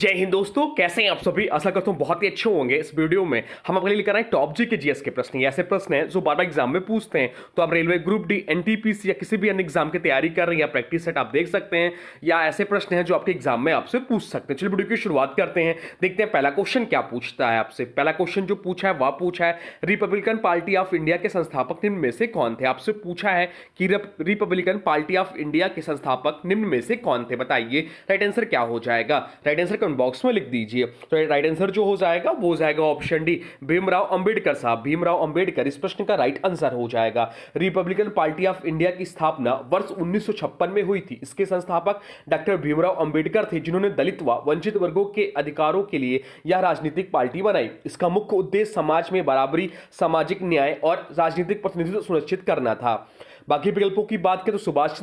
जय हिंद दोस्तों, कैसे हैं आप सभी। आशा करता हूं बहुत ही अच्छे होंगे। इस वीडियो में हम आपके लिए लेकर आए टॉप जी के जीएस के प्रश्न। ये ऐसे प्रश्न हैं जो बार एग्जाम में पूछते हैं। तो आप रेलवे ग्रुप डी, एनटीपीसी या किसी भी अन्य एग्जाम की तैयारी कर रहे हैं या प्रैक्टिस सेट आप देख सकते हैं, या ऐसे प्रश्न हैं जो आपके एग्जाम में आपसे पूछ सकते हैं। चलिए वीडियो की शुरुआत करते हैं, देखते हैं पहला क्वेश्चन क्या पूछता है आपसे। पहला क्वेश्चन जो पूछा है वह पूछा है रिपब्लिकन पार्टी ऑफ इंडिया के संस्थापक निम्न में से कौन थे। आपसे पूछा है कि रिपब्लिकन पार्टी ऑफ इंडिया के संस्थापक निम्न में से कौन थे, बताइए राइट आंसर क्या हो जाएगा। राइट आंसर कमेंट बॉक्स में लिख दीजिए। तो राइट आंसर जो हो जाएगा वो हो जाएगा ऑप्शन डी, भीमराव अंबेडकर साहब। भीमराव अंबेडकर इस प्रश्न का राइट आंसर हो जाएगा। रिपब्लिकन पार्टी ऑफ इंडिया की स्थापना वर्ष 1956 में हुई थी। इसके संस्थापक डॉक्टर भीमराव अंबेडकर थे, जिन्होंने दलित व वंचित वर्गों के अधिकारों के लिए यह राजनीतिक पार्टी बनाई। इसका मुख्य उद्देश्य समाज में बराबरी, सामाजिक न्याय और राजनीतिक प्रतिनिधित्व सुनिश्चित करना था। बाकी विकल्पों की बात करें तो सुभाष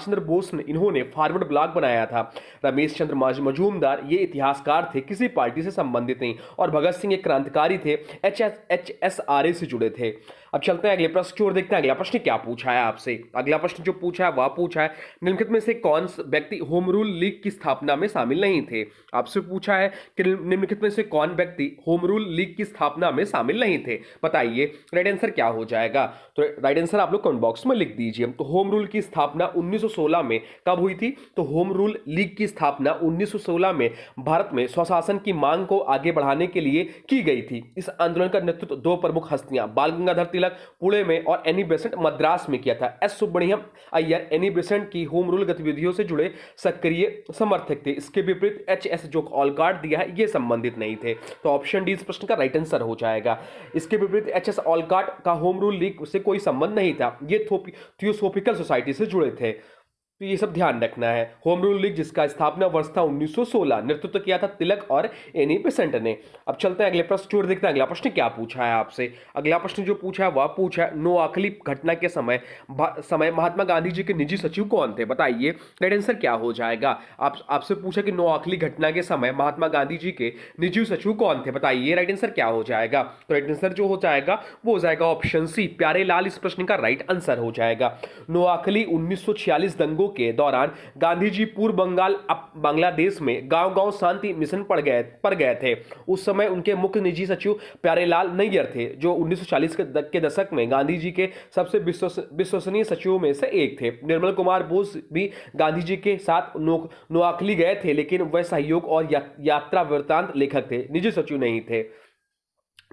चंद्र बोस ने इन्होंने फॉरवर्ड ब्लॉक बनाया था। रमेश चंद्र मजूमदार ये इतिहासकार थे, किसी पार्टी से संबंधित नहीं। और भगत सिंह एक क्रांतिकारी थे, HSRA से जुड़े थे। अब चलते हैं अगले प्रश्न की ओर, देखते हैं अगला प्रश्न क्या पूछा है आपसे। अगला प्रश्न जो पूछा है वह पूछा है निम्नलिखित में से कौन व्यक्ति होम रूल लीग की स्थापना में शामिल नहीं थे। आपसे पूछा है कि निम्नलिखित में से कौन व्यक्ति होम रूल लीग की स्थापना में शामिल नहीं थे, बताइए राइट आंसर क्या हो जाएगा। तो राइट आंसर आप लोग कमेंट बॉक्स में लिख दीजिए। तो होम रूल की स्थापना 1916 में कब हुई थी। तो होम रूल लीग की स्थापना 1916 में भारत में स्वशासन की मांग को आगे बढ़ाने के लिए की गई थी। इस आंदोलन का नेतृत्व दो प्रमुख हस्तियां बाल गंगाधर तिलक पुणे में और एनी बेसेंट मद्रास में किया था। S Subramaniam Iyer Annie Besant की होम रूल गतिविधियों से जुड़े सक्रिय समर्थक थे। इसके विपरीत HS जो ऑलकार्ट दिया है ये संबंधित नहीं थे। तो ऑप्शन डी इस प्रश्न का राइट आंसर हो जाएगा। इसके विपरीत HS ऑलकार्ट का होम रूल लीग से कोई संबंध नहीं था, ये थियोसोफिकल सोसाइटी से जुड़े थे। तो ये सब ध्यान रखना है। होम रूल लीग जिसका स्थापना वर्ष था 1916, नेतृत्व किया था तिलक और एनी बेसेंट ने। अब चलते हैं अगले प्रश्न की ओर, देखते हैं अगला प्रश्न क्या पूछा है आपसे। अगला प्रश्न जो पूछा है वह पूछा है नोआखली घटना के समय महात्मा गांधी जी के निजी सचिव कौन थे, बताइए राइट आंसर क्या हो जाएगा। आपसे पूछा कि नोआखली घटना के समय महात्मा गांधी जी के निजी सचिव कौन थे, बताइए राइट आंसर क्या हो जाएगा। तो राइट आंसर जो हो जाएगा वो हो जाएगा ऑप्शन सी, प्यारेलाल इस प्रश्न का राइट आंसर हो जाएगा। नोआखली 1946 दंगों के दौरान गांधी जी पूर्व बंगाल बांग्लादेश में गांव-गांव शांति मिशन पर गए थे। उस समय उनके मुख्य निजी सचिव प्यारेलाल नैयर थे, जो 1940 के दशक में गांधी जी के सबसे विश्वसनीय सचिवों में से एक थे। निर्मल कुमार बोस भी गांधी जी के साथ नोआखली गए थे, लेकिन वह सहयोग और यात्रा वृत्तांत लेखक थे, निजी सचिव नहीं थे।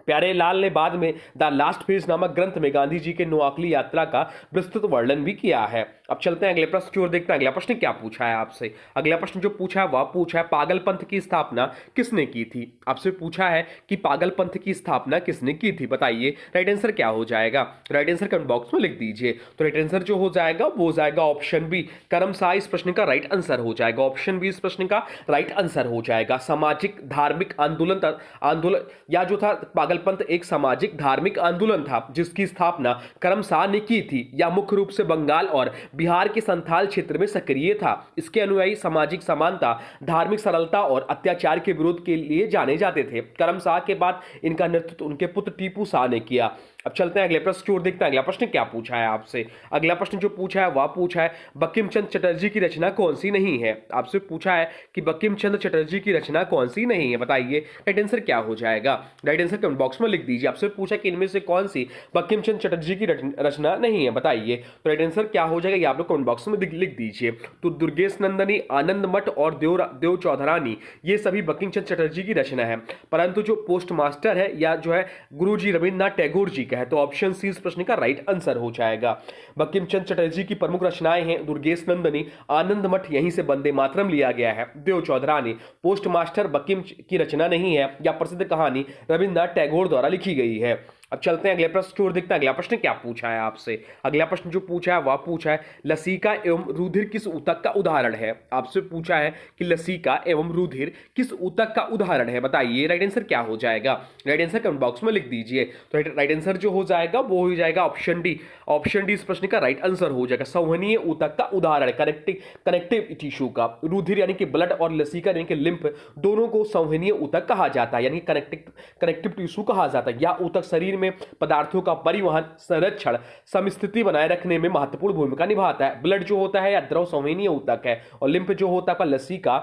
प्यारेलाल ने बाद में द लास्ट पेज नामक ग्रंथ में गांधी जी के नोआखली यात्रा का विस्तृत वर्णन भी किया है। अब चलते हैं अगले प्रश्न की ओर, देखते हैं अगला प्रश्न क्या पूछा है आपसे। अगला प्रश्न जो पूछा है वह पूछा है पागल पंथ की स्थापना किसने की थी। आपसे पूछा है कि पागल पंथ की स्थापना किसने की थी, बताइए राइट आंसर क्या हो जाएगा। राइट आंसर कमेंट बॉक्स में लिख दीजिए। तो राइट आंसर जो हो जाएगा वो हो जाएगा ऑप्शन बी, करमशाह इस प्रश्न का राइट आंसर हो जाएगा। ऑप्शन बी इस प्रश्न का राइट आंसर हो जाएगा। सामाजिक धार्मिक आंदोलन या जो था पागलपंथ एक सामाजिक धार्मिक आंदोलन था जिसकी स्थापना करमशाह ने की थी। यह मुख्य रूप से बंगाल और बिहार के संथाल क्षेत्र में सक्रिय था। इसके अनुयायी सामाजिक समानता, धार्मिक सरलता और अत्याचार के विरोध के लिए जाने जाते थे। करमशाह के बाद इनका नेतृत्व उनके पुत्र टीपू शाह ने किया। अब चलते हैं अगले प्रश्न की ओर, देखते हैं अगला प्रश्न क्या पूछा है आपसे। अगला प्रश्न जो पूछा है वह पूछा है बंकिम चंद्र चटर्जी की रचना कौन सी नहीं है। आपसे पूछा है कि बंकिम चंद्र चटर्जी की रचना कौन सी नहीं है, बताइए राइट आंसर क्या हो जाएगा। राइट आंसर कमेंट बॉक्स में लिख दीजिए। आपसे पूछा कि इनमें से कौन सी बंकिम चंद्र चटर्जी की रचना नहीं है, बताइए। तो राइट आंसर क्या हो जाएगा ये आप लोग कमेंट बॉक्स में लिख दीजिए। तो दुर्गेश नंदनी, आनंद मठ और देव चौधरानी ये सभी बंकिम चंद्र चटर्जी की रचना है, परंतु जो पोस्ट मास्टर है या जो है गुरुजी रविन्द्रनाथ टैगोर जी का है। तो ऑप्शन सी इस प्रश्न का राइट आंसर हो जाएगा। बंकिम चंद्र चटर्जी की प्रमुख रचनाएं हैं दुर्गेश नंदनी, आनंद मठ यहीं से वंदे मातरम लिया गया है, देव चौधरानी। पोस्ट मास्टर बंकिम की रचना नहीं है, या प्रसिद्ध कहानी रविन्द्रनाथ टैगोर द्वारा लिखी गई है। अब चलते हैं अगले प्रश्न की ओर, देखते हैं अगला प्रश्न क्या पूछा है आपसे। अगला प्रश्न जो पूछा है वह पूछा है लसीका एवं रुधिर किस ऊतक का उदाहरण है। आपसे पूछा है कि लसीका एवं रुधिर किस ऊतक का उदाहरण है, बताइए राइट आंसर क्या हो जाएगा। राइट आंसर कमेंट बॉक्स में लिख दीजिए। तो राइट आंसर जो हो जाएगा वो हो जाएगा ऑप्शन डी। ऑप्शन डी इस प्रश्न का राइट आंसर हो जाएगा। संवहनीय ऊतक का उदाहरण कनेक्टिव टिश्यू का। रुधिर यानी कि ब्लड और लसीका यानी कि लिम्फ दोनों को संवहनीय ऊतक कहा जाता है, यानी कनेक्टिव टिश्यू कहा जाता है। यह ऊतक शरीर में पदार्थों का परिवहन, संरक्षण, समस्थिति बनाए रखने में महत्वपूर्ण भूमिका निभाता है। ब्लड जो होता है या द्रव संवहनीय ऊतक है, और लिम्फ जो होता है लसीका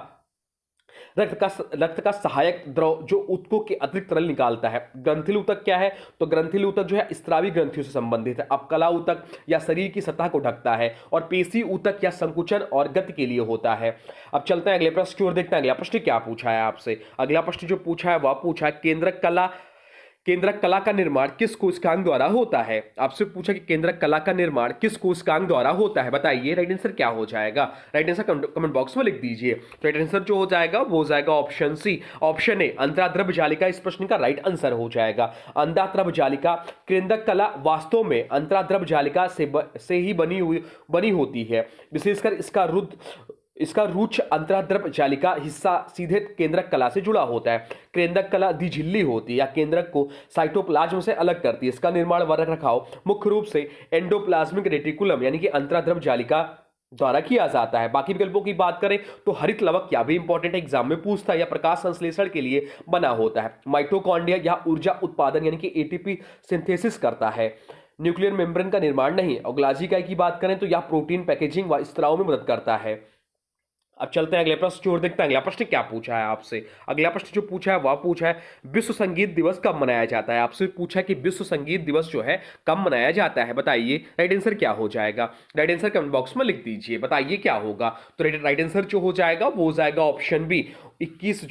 रक्त का सहायक द्रव जो ऊतकों के अतिरिक्त तरल निकालता है। ग्रंथिल ऊतक क्या है? तो ग्रंथिल ऊतक जो है स्त्रावी ग्रंथियों से संबंधित है। अपकला ऊतक या शरीर की सतह को ढकता है, और पेशी ऊतक या संकुचन और गति के लिए होता है। अब चलते हैं अगले प्रश्न की ओर, देखते हैं अगला प्रश्न क्या पूछा है आपसे। अगला प्रश्न जो पूछा है वह पूछा है केंद्रक कला का निर्माण किस कोशिकांग द्वारा होता है? आपसे पूछा कि केंद्रक कला का निर्माण किस कोशिकांग द्वारा होता है, बताइए राइट आंसर क्या हो जाएगा। राइट आंसर कमेंट बॉक्स में लिख दीजिए। तो राइट आंसर जो हो जाएगा वो हो जाएगा ऑप्शन सी, ऑप्शन ए अंतराद्रव्य जालिका इस प्रश्न का राइट आंसर हो जाएगा। अंतराद्रव्य जालिका केंद्रक कला वास्तव में अंतराद्रव्य जालिका से ही बनी होती है। विशेषकर इसका रुक्ष अंतराद्रव्य जालिका हिस्सा सीधे केंद्रक कला से जुड़ा होता है। केंद्रक कला द्विझिल्ली होती है या केंद्रक को साइटोप्लाज्म से अलग करती है। इसका निर्माण व रखरखाव मुख्य रूप से एंडोप्लाज्मिक रेटिकुलम यानी कि अंतराद्रव्य जालिका द्वारा किया जाता है। बाकी विकल्पों की बात करें तो हरित लवक क्या भी इंपॉर्टेंट एग्जाम में पूछता है या प्रकाश संश्लेषण के लिए बना होता है। माइटोकॉन्ड्रिया या ऊर्जा उत्पादन यानी कि एटीपी सिंथेसिस करता है। न्यूक्लियर मेम्ब्रेन का निर्माण नहीं। और ग्लाजी इकाई की बात करें तो यह प्रोटीन पैकेजिंग व स्त्राव में मदद करता है। अब चलते हैं अगले प्रश्न की ओर, देखते हैं अगला प्रश्न क्या पूछा है आपसे। अगला प्रश्न जो पूछा है वह पूछा है विश्व संगीत दिवस कब मनाया जाता है। आपसे पूछा है कि विश्व संगीत दिवस जो है कब मनाया जाता है, बताइए राइट आंसर क्या हो जाएगा। राइट आंसर कमेंट बॉक्स में लिख दीजिए, बताइए क्या होगा। तो राइट आंसर जो हो जाएगा वो हो जाएगा ऑप्शन बी, 21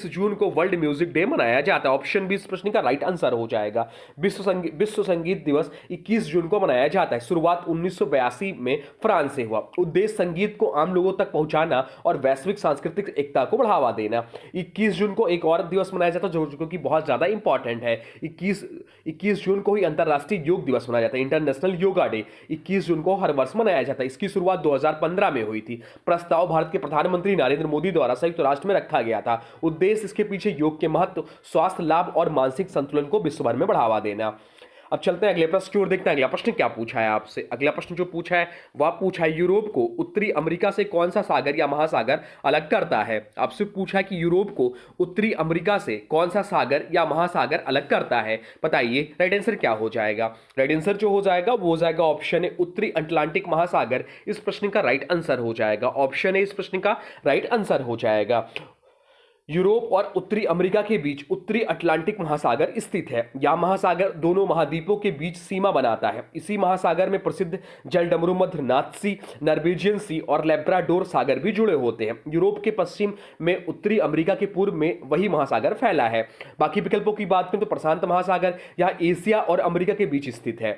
जून को वर्ल्ड म्यूजिक डे मनाया जाता है। ऑप्शन बी इस प्रश्न का राइट आंसर हो जाएगा। विश्व संगीत दिवस 21 जून को मनाया जाता है। शुरुआत 1982 में फ्रांस से हुआ। उद्देश्य संगीत को आम लोगों तक पहुंचाना और वैश्विक सांस्कृतिक एकता को बढ़ावा देना। 21 जून को एक और दिवस मनाया जाता है जो कि बहुत ज्यादा इंपॉर्टेंट है। 21 जून को ही अंतरराष्ट्रीय योग दिवस मनाया जाता है, इंटरनेशनल योगा डे। 21 जून को हर वर्ष मनाया जाता है। इसकी शुरुआत 2015 में हुई थी। प्रस्ताव भारत के प्रधानमंत्री नरेंद्र मोदी द्वारा संयुक्त राष्ट्र में रखा गया था। उद्देश्य इसके पीछे योग के महत्व, स्वास्थ्य लाभ और मानसिक संतुलन को विश्व भर में बढ़ावा देना। अब चलते हैं अगले प्रश्न की ओर, देखते हैं अगला प्रश्न क्या पूछा है आपसे। अगला प्रश्न जो पूछा है वह पूछा है यूरोप को उत्तरी अमेरिका से कौन सा सागर या महासागर अलग करता है। आपसे पूछा है कि यूरोप को उत्तरी अमेरिका से कौन सा सागर या महासागर अलग करता है, बताइए राइट आंसर क्या हो जाएगा। राइट आंसर जो हो जाएगा वो हो जाएगा ऑप्शन ए, उत्तरी अटलांटिक महासागर इस प्रश्न का राइट आंसर हो जाएगा। ऑप्शन ए इस प्रश्न का राइट आंसर हो जाएगा। यूरोप और उत्तरी अमेरिका के बीच उत्तरी अटलांटिक महासागर स्थित है। यह महासागर दोनों महाद्वीपों के बीच सीमा बनाता है। इसी महासागर में प्रसिद्ध जलडमरूमध्य नाथ सी, नॉर्वेजियन सी और लेब्राडोर सागर भी जुड़े होते हैं। यूरोप के पश्चिम में उत्तरी अमेरिका के पूर्व में वही महासागर फैला है। बाकी विकल्पों की बात करें तो प्रशांत महासागर यह एशिया और अमेरिका के बीच स्थित है।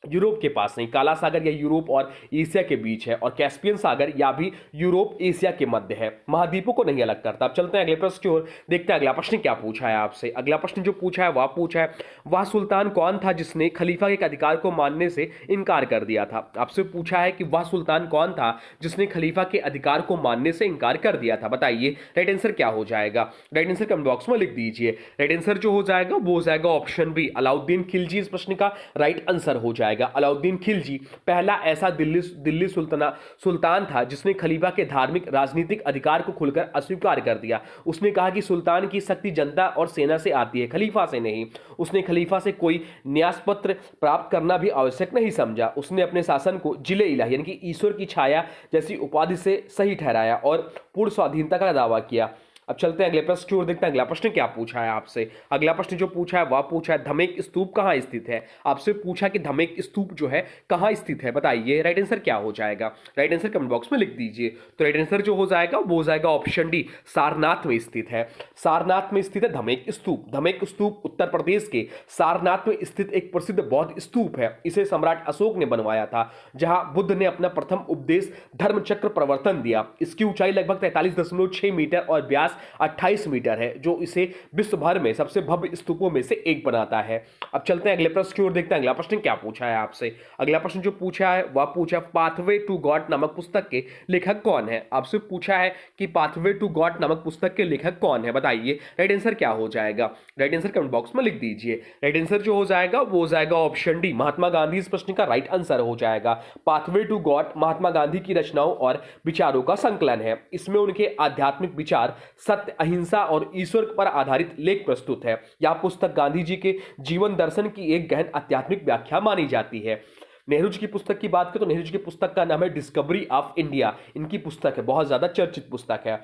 यूरोप के पास नहीं। काला सागर या यूरोप और एशिया के बीच है। और कैस्पियन सागर या भी यूरोप एशिया के मध्य है। महाद्वीपों को नहीं अलग करता। अब चलते हैं अगले प्रश्न की ओर, देखते हैं अगला प्रश्न क्या पूछा है आपसे। अगला प्रश्न जो पूछा है वह पूछा है वह सुल्तान कौन था जिसने खलीफा के अधिकार को मानने से इनकार कर दिया था। आपसे पूछा है कि वह सुल्तान कौन था जिसने खलीफा के अधिकार को मानने से इनकार कर दिया था, बताइए राइट आंसर क्या हो जाएगा। राइट आंसर कमेंट बॉक्स में लिख दीजिए। राइट आंसर जो हो जाएगा वो हो जाएगा ऑप्शन बी, अलाउद्दीन खिलजी इस प्रश्न का राइट आंसर हो जाएगा। अलाउद्दीन खिलजी पहला ऐसा दिल्ली सुल्तान था जिसने खलीफा के धार्मिक राजनीतिक अधिकार को खुलकर अस्वीकार कर दिया। उसने कहा कि सुल्तान की शक्ति जनता और सेना से आती है, खलीफा से नहीं। उसने खलीफा से कोई न्यासपत्र प्राप्त करना भी आवश्यक नहीं समझा। उसने अपने शासन को जिले इलाही यानी कि ईश्वर की छाया जैसी उपाधि से सही ठहराया और पूर्ण स्वाधीनता का दावा किया। अब चलते हैं अगले प्रश्न की ओर, देखते हैं अगला प्रश्न क्या पूछा है आपसे। अगला प्रश्न जो पूछा है वह पूछा है धमेक स्तूप कहाँ स्थित है। आपसे पूछा कि धमेक स्तूप जो है कहाँ स्थित है, बताइए राइट आंसर क्या हो जाएगा। राइट आंसर कमेंट बॉक्स में लिख दीजिए। तो राइट आंसर जो हो जाएगा वो हो जाएगा ऑप्शन डी, सारनाथ में स्थित है। सारनाथ में स्थित है धमेक स्तूप। धमेक स्तूप उत्तर प्रदेश के सारनाथ में स्थित एक प्रसिद्ध बौद्ध स्तूप है। इसे सम्राट अशोक ने बनवाया था, जहां बुद्ध ने अपना प्रथम उपदेश धर्मचक्र प्रवर्तन दिया। इसकी ऊंचाई लगभग 43.6 मीटर और व्यास 28 मीटर है, जो इसे विश्व भर में सबसे भव्य स्तूपों में से एक बनाता है। अब चलते हैं अगले प्रश्न की ओर, देखते हैं अगला प्रश्न क्या पूछा है आपसे। अगला प्रश्न जो पूछा है वह पूछा पाथवे टू गॉड नामक पुस्तक के लेखक कौन है। आपसे पूछा है कि पाथवे टू गॉड नामक पुस्तक के लेखक कौन है, बताइए राइट आंसर क्या हो जाएगा। राइट आंसर कमेंट बॉक्स में लिख दीजिए। राइट आंसर जो हो जाएगा वो हो जाएगा ऑप्शन डी, महात्मा गांधी इस प्रश्न का राइट आंसर हो जाएगा। Pathway to God Mahatma Gandhi की रचनाओं और विचारों का संकलन है। इसमें उनके आध्यात्मिक विचार, सत्य, अहिंसा और ईश्वर पर आधारित लेख प्रस्तुत है। यह पुस्तक गांधी जी के जीवन दर्शन की एक गहन आध्यात्मिक व्याख्या मानी जाती है। नेहरू जी की पुस्तक की बात करें तो नेहरू जी की पुस्तक का नाम है डिस्कवरी ऑफ इंडिया, इनकी पुस्तक है, बहुत ज्यादा चर्चित पुस्तक है।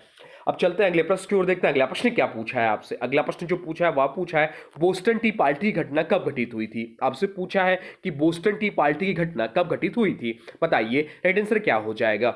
अब चलते हैं अगले प्रश्न की ओर, देखते हैं अगला प्रश्न क्या पूछा है आपसे। अगला प्रश्न जो पूछा है वह पूछा है बोस्टन टी पार्टी की घटना कब घटित हुई थी। आपसे पूछा है कि बोस्टन टी पार्टी की घटना कब घटित हुई थी, बताइए राइट आंसर क्या हो जाएगा।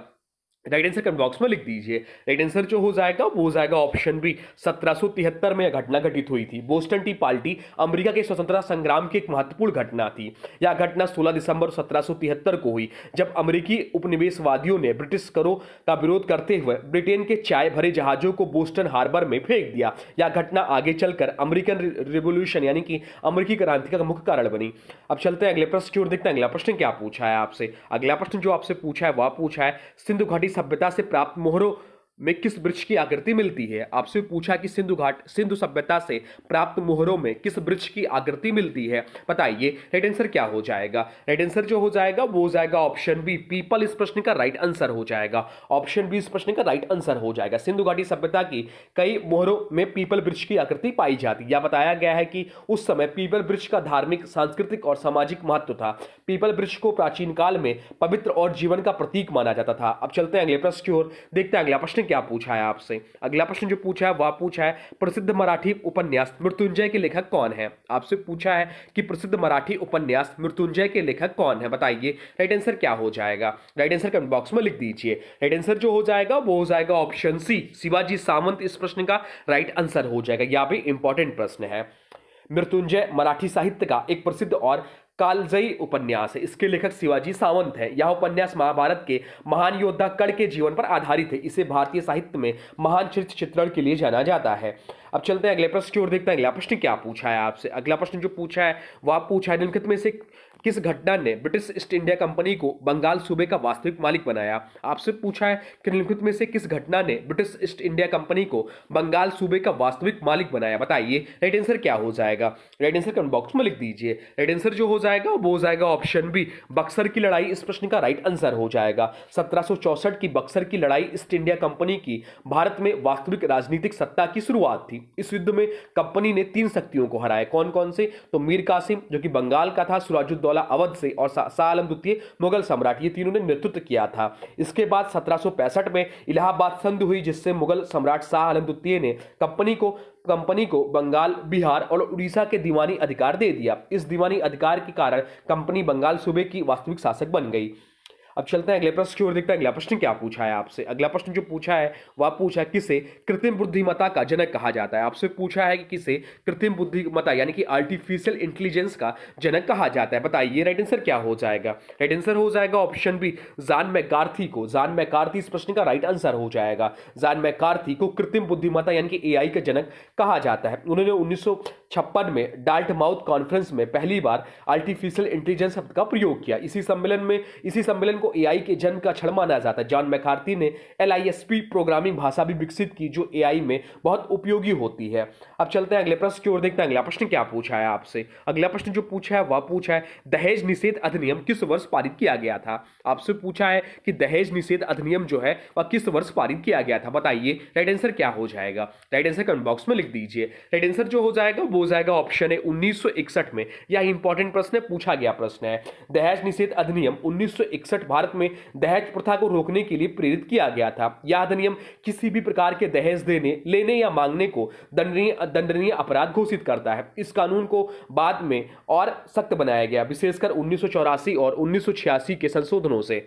राइट आंसर कमेंट बॉक्स में लिख दीजिए। राइट आंसर जो हो जाएगा वो हो जाएगा ऑप्शन बी, 1773 में यह घटना घटित हुई थी। बोस्टन टी पार्टी अमेरिका के स्वतंत्रता संग्राम की एक महत्वपूर्ण घटना थी। यह घटना 16 दिसंबर 1773 को हुई, जब अमेरिकी उपनिवेशवादियों ने ब्रिटिश करों का विरोध करते हुए ब्रिटेन के चाय भरे जहाजों को बोस्टन हार्बर में फेंक दिया। यह घटना आगे चलकर अमेरिकन रिवोल्यूशन यानी कि अमेरिकी क्रांति का मुख्य कारण बनी। अब चलते हैं अगले प्रश्न की ओर, देखते हैं अगला प्रश्न क्या पूछा है आपसे। अगला प्रश्न जो आपसे पूछा है वह पूछा है सिंधु घाटी सभ्यता से प्राप्त मोहरों में किस वृक्ष की आकृति मिलती है। आपसे पूछा कि सिंधु सभ्यता से प्राप्त मोहरों में किस वृक्ष की आकृति मिलती है, बताइए राइट आंसर क्या हो जाएगा। राइट आंसर जो हो जाएगा वो हो जाएगा ऑप्शन बी, पीपल इस प्रश्न का राइट आंसर हो जाएगा। ऑप्शन बी इस प्रश्न का राइट आंसर हो जाएगा। सिंधु घाटी सभ्यता की कई मोहरों में पीपल वृक्ष की आकृति पाई जाती है। यह बताया गया है कि उस समय पीपल वृक्ष का धार्मिक, सांस्कृतिक और सामाजिक महत्व था। पीपल वृक्ष को प्राचीन काल में पवित्र और जीवन का प्रतीक माना जाता था। अब चलते हैं अगले प्रश्न की ओर, देखते हैं अगला प्रश्न क्या पूछा है आपसे। अगला प्रश्न जो पूछा है वह पूछा है प्रसिद्ध मराठी उपन्यास मृत्युंजय के लेखक कौन है। आपसे पूछा है कि प्रसिद्ध मराठी उपन्यास मृत्युंजय के लेखक कौन है, बताइए राइट आंसर क्या हो जाएगा। राइट आंसर कमेंट बॉक्स में लिख दीजिए। राइट आंसर जो हो जाएगा वो हो जाएगा ऑप्शन सी, शिवाजी सावंत इस प्रश्न का राइट आंसर हो जाएगा। यह भी इंपॉर्टेंट प्रश्न है। मृत्युंजय मराठी साहित्य का एक प्रसिद्ध और कालजयी उपन्यास है। इसके लेखक शिवाजी सावंत है। यह उपन्यास महाभारत के महान योद्धा कर्ण के जीवन पर आधारित है। इसे भारतीय साहित्य में महान चरित्र चित्रण के लिए जाना जाता है। अब चलते हैं अगले प्रश्न की ओर, देखते हैं अगला प्रश्न क्या पूछा है आपसे। अगला प्रश्न जो पूछा है वह पूछा है निम्नलिखित में से किस घटना ने ब्रिटिश ईस्ट इंडिया कंपनी को बंगाल सूबे का वास्तविक मालिक बनाया। आपसे पूछा है कि निम्नलिखित में से किस घटना ने ब्रिटिश ईस्ट इंडिया कंपनी को बंगाल सूबे का वास्तविक मालिक बनाया, बताइए राइट आंसर क्या हो जाएगा। राइट आंसर कमेंट बॉक्स में लिख दीजिए। राइट आंसर जो हो जाएगा वो हो जाएगा ऑप्शन बी, बक्सर की लड़ाई इस प्रश्न का राइट आंसर हो जाएगा। 1764 की बक्सर की लड़ाई ईस्ट इंडिया कंपनी की भारत में वास्तविक राजनीतिक सत्ता की शुरुआत थी। इस युद्ध में कंपनी ने 3 शक्तियों को हराया। कौन कौन से, तो मीर कासिम जो कि बंगाल का था, सिराजुद्दौला अवध से और शाह आलम द्वितीय मुगल सम्राट, ये तीनों ने नेतृत्व किया था। इसके बाद 1765 में इलाहाबाद संधि हुई, जिससे मुगल सम्राट शाह आलम द्वितीय ने कंपनी को बंगाल, बिहार और उड़ीसा के दीवानी अधिकार दे दिया। इस दीवानी अधिकार के कारण कंपनी बंगाल सूबे की वास्तविक शासक बन गई। अब चलते हैं अगले प्रश्न की ओर, देखते हैं अगला प्रश्न क्या पूछा है आपसे। अगला प्रश्न जो पूछा है वह पूछा है किसे कृत्रिम बुद्धिमत्ता का जनक कहा जाता है। आपसे पूछा है कि किसे कृत्रिम बुद्धिमत्ता यानी कि आर्टिफिशियल इंटेलिजेंस का जनक कहा जाता है, बताइए राइट आंसर क्या हो जाएगा। राइट आंसर हो जाएगा ऑप्शन बी, जॉन मैकार्थी को। जॉन मैकार्थी इस प्रश्न का राइट आंसर हो जाएगा। जॉन मैकार्थी को कृत्रिम बुद्धिमत्ता यानी कि एआई का जनक कहा जाता है। उन्होंने 1956 में डार्टमाउथ कॉन्फ्रेंस में पहली बार आर्टिफिशियल इंटेलिजेंस शब्द का प्रयोग किया। इसी सम्मेलन को एआई के जन्म का क्षण माना जाता है। जॉन मैकार्थी ने LISP प्रोग्रामिंग भाषा भी विकसित की जो एआई में बहुत उपयोगी होती है। अब चलते हैं अगले प्रश्न की ओर, देखते हैं अगला प्रश्न क्या पूछा है आपसे। अगला प्रश्न जो पूछा है वह पूछा है दहेज निषेध अधिनियम किस वर्ष पारित किया गया था। आपसे पूछा है कि दहेज निषेध अधिनियम जो है वह किस वर्ष पारित किया गया था, बताइए राइट आंसर क्या हो जाएगा। राइट आंसर कमेंट बॉक्स में लिख दीजिए। राइट आंसर जो हो जाएगा वो हो जाएगा ऑप्शन है 1961 में। यह इंपॉर्टेंट प्रश्न है, पूछा गया प्रश्न है। दहेज निषेध अधिनियम 1961 भारत में दहेज प्रथा को रोकने के लिए प्रेरित किया गया था। यह अधिनियम किसी भी प्रकार के दहेज देने, लेने या मांगने को दंडनीय अपराध घोषित करता है। इस कानून को बाद में और सख्त बनाया गया, विशेषकर 1984 और 1986 के संशोधनों से।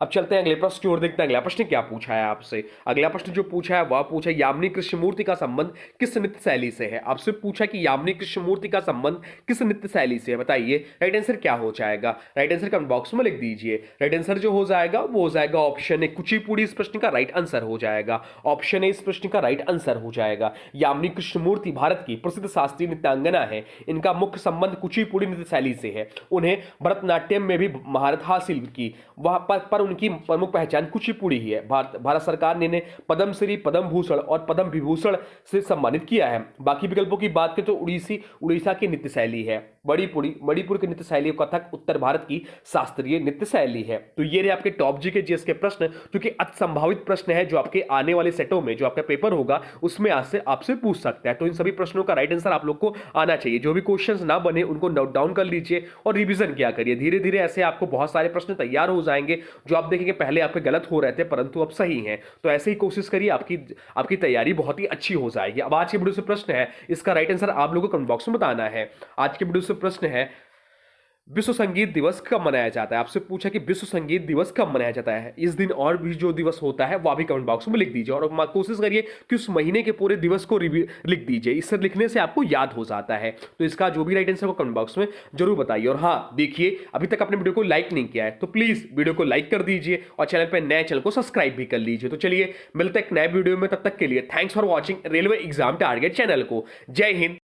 अब चलते हैं अगले प्रश्न की ओर, देखते हैं अगला प्रश्न क्या पूछा है आपसे। अगला प्रश्न जो पूछा है वह पूछा यामिनी कृष्णमूर्ति का संबंध किस नृत्य शैली से है। आपसे पूछा कि यामिनी कृष्णमूर्ति का संबंध किस नृत्य शैली से है, बताइए राइट आंसर क्या हो जाएगा। राइट आंसर कमेंट बॉक्स में लिख दीजिए। राइट आंसर जो हो जाएगा वो हो जाएगा ऑप्शन ए, कुचिपुड़ी इस प्रश्न का राइट आंसर हो जाएगा। ऑप्शन ए इस प्रश्न का राइट आंसर हो जाएगा। यामिनी कृष्णमूर्ति भारत की प्रसिद्ध शास्त्रीय नृत्यांगना है। इनका मुख्य संबंध कुचिपुड़ी नृत्य शैली से है। उन्हें भरतनाट्यम में भी महारत हासिल की, वह पर उनकी प्रमुख पहचान कुचिपुड़ी ही है। भारत सरकार ने इन्हें पद्मश्री, पद्म भूषण और पद्म विभूषण से सम्मानित किया है। बाकी विकल्पों की बात करें तो उड़ीसा की नृत्य शैली है। मणिपुर की नृत्य शैली कथक उत्तर भारत की शास्त्रीय नृत्य शैली है। तो ये रहे आपके टॉप जी के जीएस के प्रश्न, क्योंकि अति संभावित प्रश्न है जो आपके आने वाले सेटों में जो आपका पेपर होगा उसमें आज से आपसे पूछ सकता है। तो इन सभी प्रश्नों का राइट आंसर आप लोग को आना चाहिए। जो भी क्वेश्चंस ना बने उनको नोट डाउन कर लीजिए और रिवीजन किया करिए। धीरे धीरे ऐसे आपको बहुत सारे प्रश्न तैयार हो जाएंगे जो आप देखेंगे पहले आपके गलत हो रहे थे परंतु अब सही हैं। तो ऐसे ही कोशिश करिए, आपकी तैयारी बहुत ही अच्छी हो जाएगी। अब आज के वीडियो से प्रश्न है, इसका राइट आंसर आप लोगों को कमेंट बॉक्स में बताना है। आज के वीडियो से प्रश्न है, विश्व संगीत दिवस कब मनाया जाता है? आपसे पूछा कि विश्व संगीत दिवस कब मनाया जाता है। इस दिन और भी जो दिवस होता है वह भी कमेंट बॉक्स में लिख दीजिए और कोशिश करिए कि उस महीने के पूरे दिवस को लिख दीजिए। इससे लिखने से आपको याद हो जाता है। तो इसका जो भी राइट आंसर हो कमेंट बॉक्स में जरूर बताइए। और हाँ देखिए, अभी तक आपने वीडियो को लाइक नहीं किया है तो प्लीज वीडियो को लाइक कर दीजिए और चैनल पर नए चैनल को सब्सक्राइब भी कर लीजिए। तो चलिए मिलते हैं एक नए वीडियो में, तब तक के लिए thanks for watching railway exam target channel को। जय हिंद।